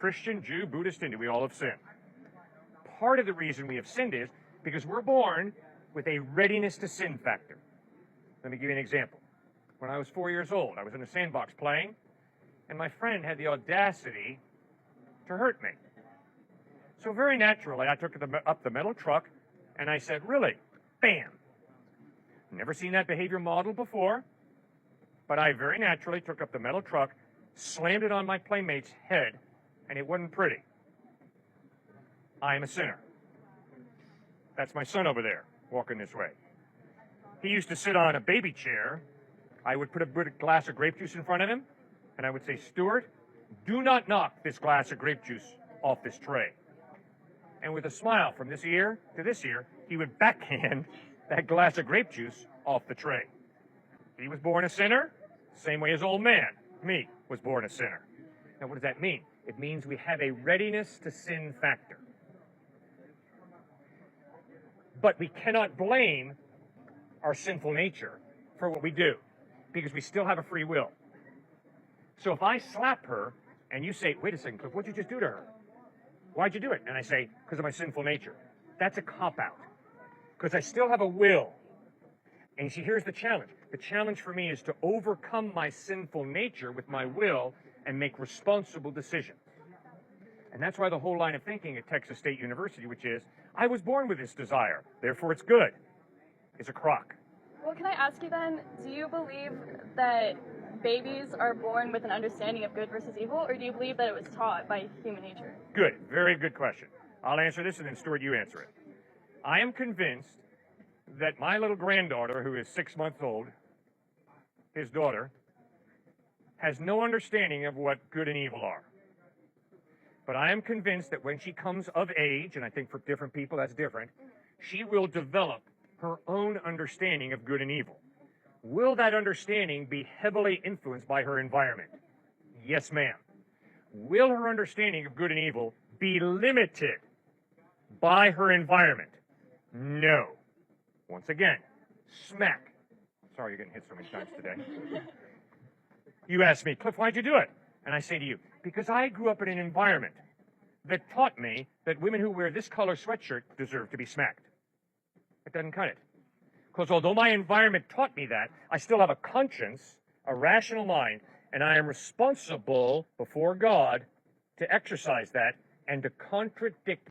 Christian, Jew, Buddhist, Hindu, we all have sinned. Part of the reason we have sinned is because we're born with a readiness to sin factor. Let me give you an example. When I was 4 years old, I was in a sandbox playing, and my friend had the audacity to hurt me. So very naturally, I took up the metal truck, and I said, really? Bam! Never seen that behavior model before, but I very naturally took up the metal truck, slammed it on my playmate's head, and it wasn't pretty. I am a sinner. That's my son over there, walking this way. He used to sit on a baby chair. I would put a glass of grape juice in front of him, and I would say, Stuart, do not knock this glass of grape juice off this tray. And with a smile from this ear to this ear, he would backhand that glass of grape juice off the tray. He was born a sinner, same way as old man, me, was born a sinner. Now, what does that mean? It means we have a readiness to sin factor. But we cannot blame our sinful nature for what we do, because we still have a free will. So if I slap her and you say, wait a second, Cliff, what'd you just do to her? Why'd you do it? And I say, because of my sinful nature. That's a cop-out, because I still have a will. And you see, here's the challenge. The challenge for me is to overcome my sinful nature with my will and make responsible decisions. And that's why the whole line of thinking at Texas State University, which is, I was born with this desire, therefore it's good, is a crock. Well, can I ask you then, do you believe that babies are born with an understanding of good versus evil, or do you believe that it was taught by human nature? Good, very good question. I'll answer this and then Stuart, you answer it. I am convinced that my little granddaughter, who is 6 months old, his daughter, has no understanding of what good and evil are. But I am convinced that when she comes of age, and I think for different people that's different, she will develop her own understanding of good and evil. Will that understanding be heavily influenced by her environment? Yes, ma'am. Will her understanding of good and evil be limited by her environment? No. Once again, smack. Sorry you're getting hit so many times today. You ask me, Cliff, why'd you do it? And I say to you, because I grew up in an environment that taught me that women who wear this color sweatshirt deserve to be smacked. It doesn't cut it. Because although my environment taught me that, I still have a conscience, a rational mind, and I am responsible before God to exercise that and to contradict